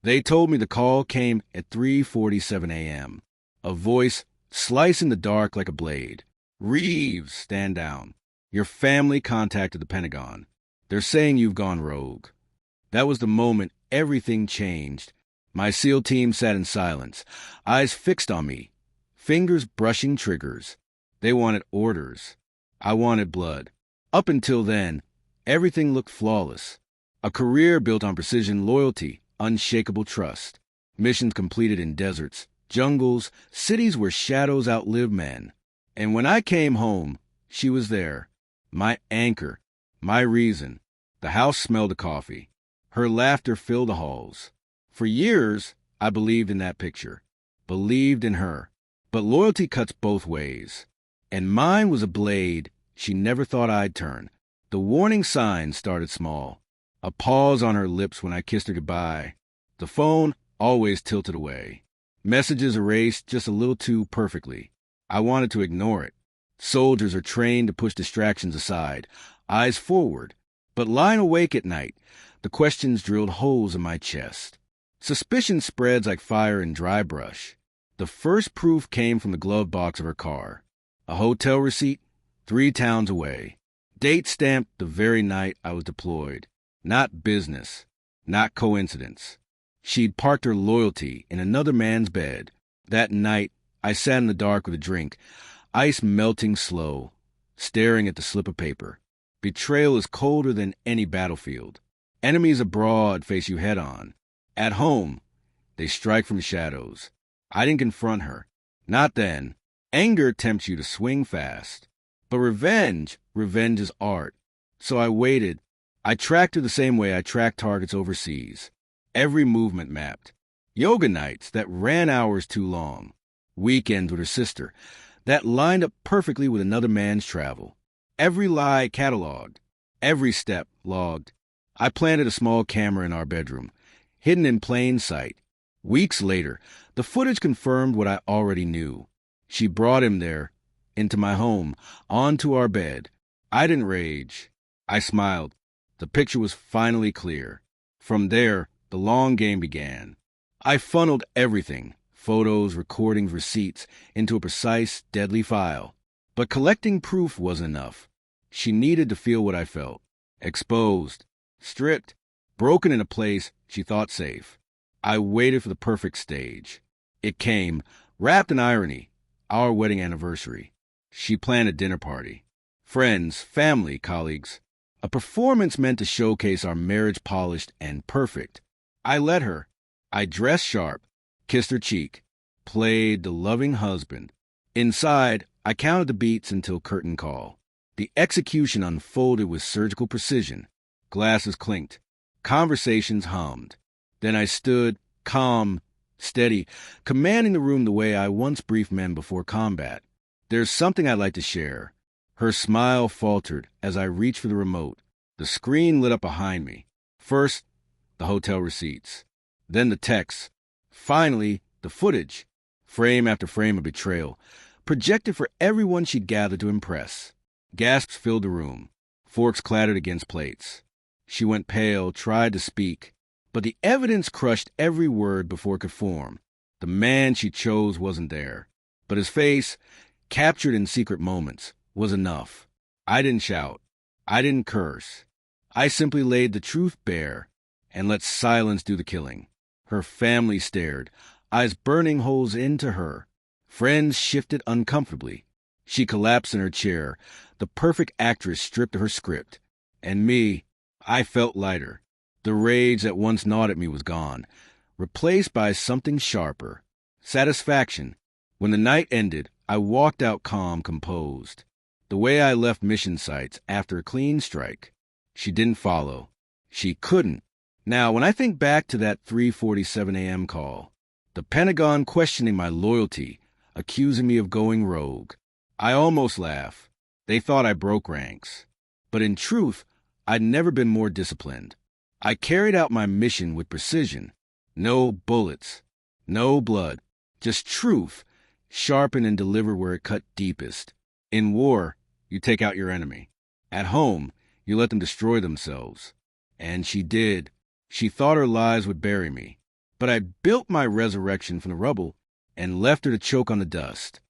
They told me the call came at 3:47 a.m. A voice slicing the dark like a blade. Reeves, stand down. Your family contacted the Pentagon. They're saying you've gone rogue. That was the moment everything changed. My SEAL team sat in silence, eyes fixed on me, fingers brushing triggers. They wanted orders. I wanted blood. Up until then, everything looked flawless. A career built on precision, loyalty, unshakable trust. Missions completed in deserts, jungles, cities where shadows outlived men. And when I came home, she was there. My anchor, my reason. The house smelled of coffee. Her laughter filled the halls. For years, I believed in that picture. Believed in her. But loyalty cuts both ways. And mine was a blade she never thought I'd turn. The warning signs started small. A pause on her lips when I kissed her goodbye. The phone always tilted away. Messages erased just a little too perfectly. I wanted to ignore it. Soldiers are trained to push distractions aside, eyes forward. But lying awake at night, the questions drilled holes in my chest. Suspicion spreads like fire in dry brush. The first proof came from the glove box of her car. A hotel receipt, 3 towns away. Date stamped the very night I was deployed. Not business, not coincidence. She'd parked her loyalty in another man's bed. That night, I sat in the dark with a drink, ice melting slow, staring at the slip of paper. Betrayal is colder than any battlefield. Enemies abroad face you head on. At home, they strike from the shadows. I didn't confront her. Not then. Anger tempts you to swing fast. But revenge is art. So I waited. I tracked her the same way I tracked targets overseas. Every movement mapped. Yoga nights that ran hours too long. Weekends with her sister that lined up perfectly with another man's travel. Every lie cataloged. Every step logged. I planted a small camera in our bedroom, hidden in plain sight. Weeks later, the footage confirmed what I already knew. She brought him there, into my home, onto our bed. I didn't rage. I smiled. The picture was finally clear. From there, the long game began. I funneled everything, photos, recordings, receipts, into a precise, deadly file. But collecting proof wasn't enough. She needed to feel what I felt. Exposed, stripped, broken in a place she thought safe. I waited for the perfect stage. It came, wrapped in irony, our wedding anniversary. She planned a dinner party. Friends, family, colleagues. A performance meant to showcase our marriage polished and perfect. I let her. I dressed sharp, kissed her cheek, played the loving husband. Inside, I counted the beats until curtain call. The execution unfolded with surgical precision. Glasses clinked. Conversations hummed. Then I stood, calm, steady, commanding the room the way I once briefed men before combat. There's something I'd like to share. Her smile faltered as I reached for the remote. The screen lit up behind me. First, the hotel receipts. Then the texts. Finally, the footage. Frame after frame of betrayal. Projected for everyone she'd gathered to impress. Gasps filled the room. Forks clattered against plates. She went pale, tried to speak. But the evidence crushed every word before it could form. The man she chose wasn't there. But his face, captured in secret moments, was enough. I didn't shout. I didn't curse. I simply laid the truth bare and let silence do the killing. Her family stared, eyes burning holes into her. Friends shifted uncomfortably. She collapsed in her chair, the perfect actress stripped of her script. And me, I felt lighter. The rage that once gnawed at me was gone, replaced by something sharper. Satisfaction. When the night ended, I walked out calm, composed. The way I left mission sites after a clean strike. She didn't follow. She couldn't. Now, when I think back to that 3:47 a.m. call, the Pentagon questioning my loyalty, accusing me of going rogue, I almost laugh. They thought I broke ranks. But in truth, I'd never been more disciplined. I carried out my mission with precision. No bullets, no blood, just truth, sharpened and delivered where it cut deepest. In war, you take out your enemy. At home, you let them destroy themselves. And she did. She thought her lies would bury me. But I built my resurrection from the rubble and left her to choke on the dust.